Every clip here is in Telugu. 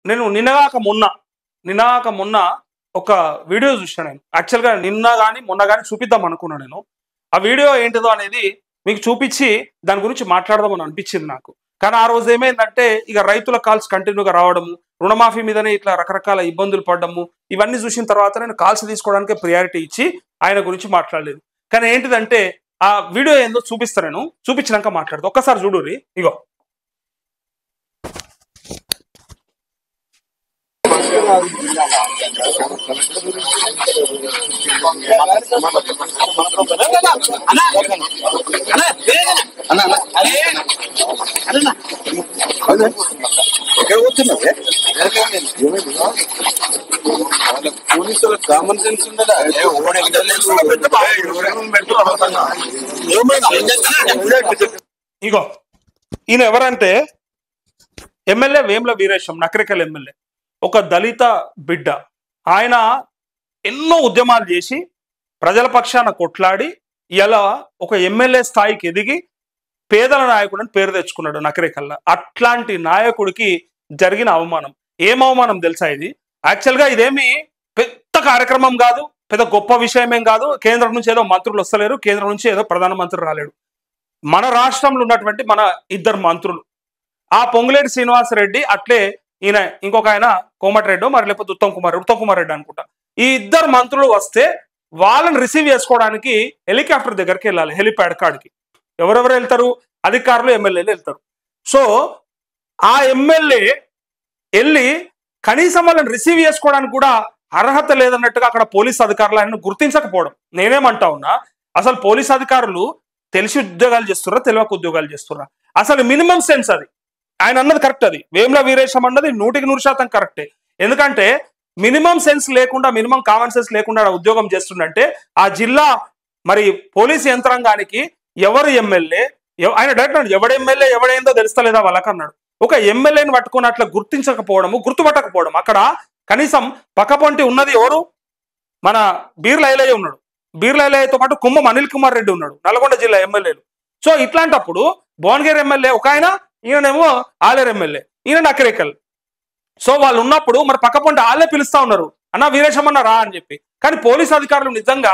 నేను నిన్నగాక మొన్న ఒక వీడియో చూసాను. నేను యాక్చువల్గా నిన్న కానీ మొన్న కానీ చూపిద్దాం అనుకున్నాను. నేను ఆ వీడియో ఏంటిదో అనేది మీకు చూపించి దాని గురించి మాట్లాడదామని అనిపించింది నాకు. కానీ ఆ రోజు ఏమైందంటే ఇక రైతుల కాల్స్ కంటిన్యూగా రావడము, రుణమాఫీ మీదనే ఇట్లా రకరకాల ఇబ్బందులు పడ్డము, ఇవన్నీ చూసిన తర్వాత నేను కాల్స్ తీసుకోవడానికి ప్రియారిటీ ఇచ్చి ఆయన గురించి మాట్లాడలేదు. కానీ ఏంటిదంటే ఆ వీడియో ఏందో చూపిస్తాను, నేను చూపించినాక మాట్లాడతా. ఒక్కసారి చూడుర్రి. ఇగో పోలీసుల కామన్ సెన్స్ ఉండదా? ఇగో ఈయన ఎవరంటే ఎమ్మెల్యే వేముల వీరేశం, నకరికల్ ఎమ్మెల్యే, ఒక దళిత బిడ్డ. ఆయన ఎన్నో ఉద్యమాలు చేసి ప్రజల పక్షాన కొట్లాడి ఇలా ఒక ఎమ్మెల్యే స్థాయికి ఎదిగి పేదల నాయకుడు అని పేరు తెచ్చుకున్నాడు నకరికల్లా. అట్లాంటి నాయకుడికి జరిగిన అవమానం, ఏం అవమానం తెలుసా? ఇది యాక్చువల్గా ఇదేమి పెద్ద కార్యక్రమం కాదు, పెద్ద గొప్ప విషయమేం కాదు. కేంద్రం నుంచి ఏదో మంత్రులు వస్తలేరు, కేంద్రం నుంచి ఏదో ప్రధానమంత్రి రాలేడు. మన రాష్ట్రంలో ఉన్నటువంటి మన ఇద్దరు మంత్రులు, ఆ పొంగులేటి శ్రీనివాసరెడ్డి, అట్లే ఈయన ఇంకొక ఆయన కోమటిరెడ్డి, మరి లేకపోతే ఉత్తమ్ కుమార్ రెడ్డి అనుకుంటా. ఈ ఇద్దరు మంత్రులు వస్తే వాళ్ళని రిసీవ్ చేసుకోవడానికి హెలికాప్టర్ దగ్గరికి వెళ్ళాలి, హెలిప్యాడ్ కాడికి. ఎవరెవరు వెళ్తారు? అధికారులు, ఎమ్మెల్యేలు వెళ్తారు. సో ఆ ఎమ్మెల్యే వెళ్ళి కనీసం వాళ్ళని రిసీవ్ చేసుకోవడానికి కూడా అర్హత లేదన్నట్టుగా అక్కడ పోలీస్ అధికారులు ఆయన గుర్తించకపోవడం. నేనేమంటా ఉన్నా, అసలు పోలీస్ అధికారులు తెలిసి ఉద్యోగాలు చేస్తుర్రా, తెలియక ఉద్యోగాలు చేస్తుర్రా? అసలు మినిమం సెన్స్ అది. ఆయన అన్నది కరెక్ట్, అది వేముల వీరేశం అన్నది 100% కరెక్టే. ఎందుకంటే మినిమం సెన్స్ లేకుండా, మినిమం కామన్ సెన్స్ లేకుండా ఉద్యోగం చేస్తుండంటే ఆ జిల్లా మరి పోలీస్ యంత్రాంగానికి ఎవరు ఎమ్మెల్యే, ఆయన డైరెక్ట్ ఎవడు ఎమ్మెల్యే ఎవడైందో తెలుస్తలేదా వాళ్ళకన్నాడు. ఒక ఎమ్మెల్యేని పట్టుకుని అట్లా గుర్తించకపోవడము, గుర్తుపట్టకపోవడం. అక్కడ కనీసం పక్కపొంటి ఉన్నది ఎవరు? మన బీర్ల ఐలయ్య ఉన్నాడు, బీర్ల ఐలయ్యతో పాటు కుమ్మం అనిల్ కుమార్ రెడ్డి ఉన్నాడు, నల్గొండ జిల్లా ఎమ్మెల్యేలు. సో ఇట్లాంటప్పుడు భువనగిరి ఎమ్మెల్యే ఒక ఆయన, ఈయనేమో ఆలేరు ఎమ్మెల్యే, ఈయన నకరికల్. సో వాళ్ళు ఉన్నప్పుడు మరి పక్కపొంటి వాళ్ళే పిలుస్తా ఉన్నారు, అన్న వీరేశం అన్న రా అని చెప్పి. కానీ పోలీస్ అధికారులు నిజంగా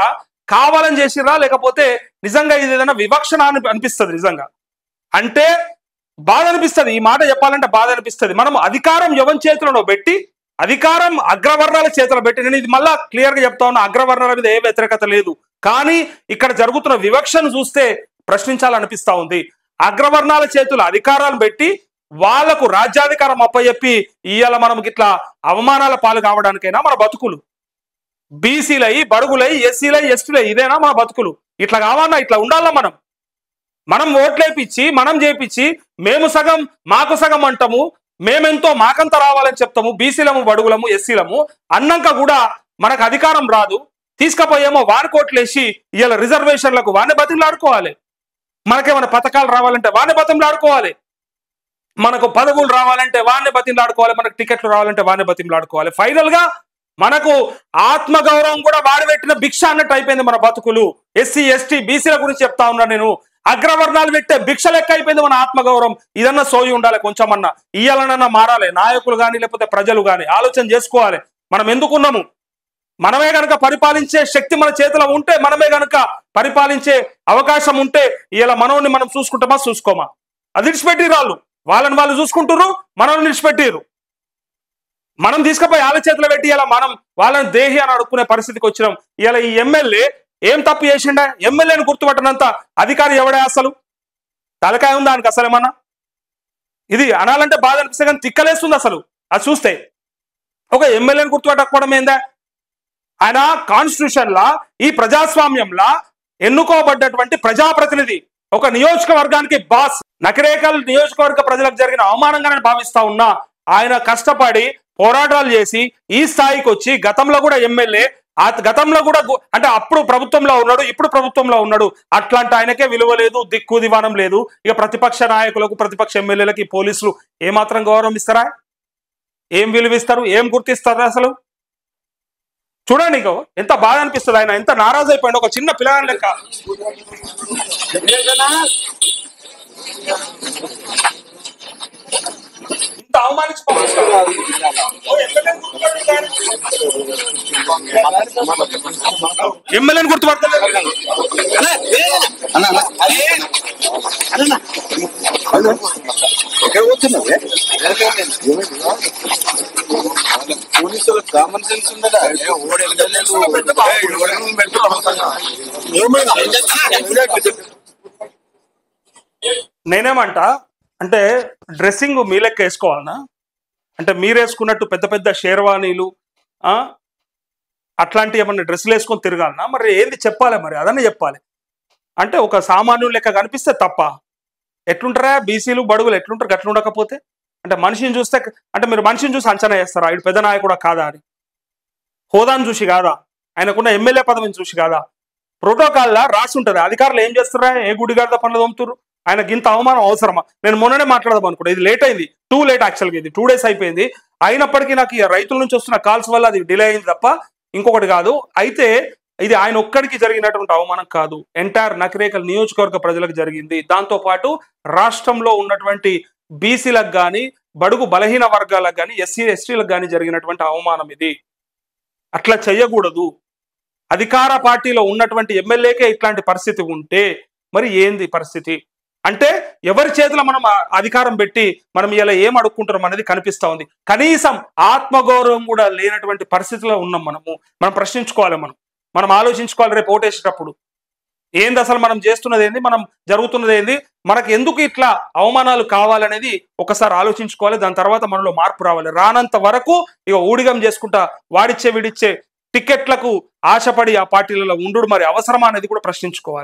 కావాలని చేసిరా, లేకపోతే నిజంగా ఇది ఏదైనా వివక్షణ అనిపిస్తుంది. నిజంగా అంటే బాధ అనిపిస్తుంది. ఈ మాట చెప్పాలంటే బాధ అనిపిస్తుంది. మనం అధికారం ఎవరి చేతిలో పెట్టి, అధికారం అగ్రవర్ణాల చేతిలో పెట్టి, నేను ఇది మళ్ళా క్లియర్ గా చెప్తా ఉన్నా, అగ్రవర్ణాల మీద ఏ వ్యతిరేకత లేదు. కానీ ఇక్కడ జరుగుతున్న వివక్షను చూస్తే ప్రశ్నించాలనిపిస్తా ఉంది. అగ్రవర్ణాల చేతుల అధికారాలు పెట్టి వాళ్లకు రాజ్యాధికారం అప్పచెప్పి ఇవాళ మనం ఇట్లా అవమానాల పాలు కావడానికైనా మన బతుకులు? బీసీలై, బడుగులై, ఎస్సీలై, ఎస్టీలై, ఇదేనా మన బతుకులు? ఇట్లా కావాలన్నా ఇట్లా ఉండాలా? మనం ఓట్లేపించి, మనం చేపించి, మేము సగం మాకు సగం అంటాము, మేమెంతో మాకంత రావాలని చెప్తాము, బీసీలము, బడుగులము, ఎస్సీలము అన్నాక కూడా మనకు అధికారం రాదు. తీసుకపోయేమో వాని కోట్లేసి ఇవాళ రిజర్వేషన్లకు వాడిని బతిమలాడుకోవాలి, మనకేమైనా పథకాలు రావాలంటే వాడిని బతిమలాడుకోవాలి, మనకు పదవులు రావాలంటే వాడిని బతిమలాడుకోవాలి, మనకు టికెట్లు రావాలంటే వాడిని బతిమలాడుకోవాలి. ఫైనల్ గా మనకు ఆత్మగౌరవం కూడా వాడి పెట్టిన భిక్ష అన్నట్టు అయిపోయింది మన బతుకులు. ఎస్సీ, ఎస్టీ, బీసీల గురించి చెప్తా ఉన్నా నేను. అగ్రవర్ణాలు పెట్టే భిక్ష లెక్క అయిపోయింది మన ఆత్మగౌరవం. ఇదన్నా సోయి ఉండాలి, కొంచెమన్నా ఇయ్యాలన్నా మారాలి. నాయకులు కానీ లేకపోతే ప్రజలు కానీ ఆలోచన చేసుకోవాలి, మనం ఎందుకున్నాము. మనమే గనక పరిపాలించే శక్తి మన చేతిలో ఉంటే, మనమే గనక పరిపాలించే అవకాశం ఉంటే ఇలా మనల్ని మనం చూసుకుంటామా, చూసుకోమా? అది విడిచిపెట్టిరు వాళ్ళు, వాళ్ళని వాళ్ళు చూసుకుంటున్నారు, మనల్ని విడిచిపెట్టిరు. మనం తీసుకుపోయి వాళ్ళ చేతిలో పెట్టి ఇలా మనం వాళ్ళని దేహి అని అడుక్కునే పరిస్థితికి వచ్చినాం. ఇలా ఈ ఎమ్మెల్యే ఏం తప్పు చేసిండా? ఎమ్మెల్యేని గుర్తుపట్టనంత అధికారి ఎవడే? అసలు తలకాయ ఉందా ఆయనకి అసలు ఏమన్నా? ఇది అనాలంటే బాధ అనిపిస్తే కానీ తిక్కలేస్తుంది అసలు అది చూస్తే. ఒక ఎమ్మెల్యేని గుర్తుపట్టకపోవడం ఏందా? ఆయన కాన్స్టిట్యూషన్ లా, ఈ ప్రజాస్వామ్యంలా ఎన్నుకోబడ్డటువంటి ప్రజాప్రతినిధి, ఒక నియోజకవర్గానికి బాస్. నకిరేకల్ నియోజకవర్గ ప్రజలకు జరిగిన అవమానంగానే భావిస్తా ఉన్నా. ఆయన కష్టపడి పోరాటాలు చేసి ఈ స్థాయికి వచ్చి, గతంలో కూడా ఎమ్మెల్యే, గతంలో కూడా అంటే అప్పుడు ప్రభుత్వంలో ఉన్నాడు, ఇప్పుడు ప్రభుత్వంలో ఉన్నాడు. అట్లాంటి ఆయనకే విలువ లేదు, దిక్కు దివానం లేదు. ఇక ప్రతిపక్ష నాయకులకు, ప్రతిపక్ష ఎమ్మెల్యేలకి పోలీసులు ఏమాత్రం గౌరవం ఇస్తారా? ఏం విలువిస్తారు? ఏం గుర్తిస్తారు? అసలు చూడండి ఇక ఎంత బాధ అనిపిస్తుంది. ఆయన ఎంత నారాజు అయిపోయింది, ఒక చిన్న పిల్లగాని లెక్క. ఇంత ఇంత అవమానించి ఎమ్మెల్యేని గుర్తుపడతలేదు. పోలీసుల కామన్ సెన్స్ ఉండదా? నేనేమంట అంటే డ్రెస్సింగ్ మీ లెక్క వేసుకోవాలనా? అంటే మీరు వేసుకున్నట్టు పెద్ద పెద్ద షేర్వానీలు అట్లాంటి ఏమన్నా డ్రెస్సులు వేసుకొని తిరగాలనా? మరి ఏంది చెప్పాలి, మరి అదన్నీ చెప్పాలి. అంటే ఒక సామాన్యుల లెక్క కనిపిస్తే తప్ప ఎట్లుంటారా బీసీలు బడుగులు ఎట్లుంటారు? గట్లు ఉండకపోతే అంటే మనిషిని చూస్తే అంటే మీరు మనిషిని చూసి అంచనా వేస్తారా ఆయన పెద్ద నాయకుడా కాదా అని? హోదాను చూసి కాదా, ఆయనకున్న ఎమ్మెల్యే పదవిని చూసి కాదా? ప్రోటోకాల్లో రాసి ఉంటుంది. అధికారులు ఏం చేస్తారా? ఏ గుడిగాడిద పనులు తోముతున్నారు? ఆయన గింత అవమానం అవసరమా? నేను మొన్ననే మాట్లాడదాం అనుకుంటా, ఇది లేట్ అయింది, టూ లేట్ యాక్చువల్గా, ఇది 2 days అయిపోయింది. అయినప్పటికీ నాకు ఈ రైతుల నుంచి వస్తున్న కాల్స్ వల్ల అది డిలే అయింది తప్ప ఇంకొకటి కాదు. అయితే ఇది ఆయన ఒక్కడికి జరిగినటువంటి అవమానం కాదు, ఎంటైర్ నకిరేకల్ నియోజకవర్గ ప్రజలకు జరిగింది. దాంతోపాటు రాష్ట్రంలో ఉన్నటువంటి బీసీలకు కానీ బడుగు బలహీన వర్గాలకు కానీ ఎస్సీ ఎస్టీలకు కానీ జరిగినటువంటి అవమానం ఇది. అట్లా చెయ్యకూడదు. అధికార పార్టీలో ఉన్నటువంటి ఎమ్మెల్యేకే ఇట్లాంటి పరిస్థితి ఉంటే మరి ఏంది పరిస్థితి? అంటే ఎవరి చేతిలో మనం అధికారం పెట్టి మనం ఇలా ఏం అడుక్కుంటున్నాం అనేది కనిపిస్తా ఉంది. కనీసం ఆత్మగౌరవం కూడా లేనటువంటి పరిస్థితిలో ఉన్నాం. మనం ప్రశ్నించుకోవాలి, మనం ఆలోచించుకోవాలి. రేపు ఓటేసేటప్పుడు ఏంది అసలు మనం చేస్తున్నది ఏంది, మనం జరుగుతున్నది ఏంది, మనకు ఎందుకు ఇట్లా అవమానాలు కావాలనేది ఒకసారి ఆలోచించుకోవాలి. దాని తర్వాత మనలో మార్పు రావాలి. రానంత వరకు ఇక ఊడిగం చేసుకుంటా వాడిచ్చే వీడిచ్చే టికెట్లకు ఆశపడి ఆ పార్టీలలో ఉండు మరి అవసరమా అనేది కూడా ప్రశ్నించుకోవాలి.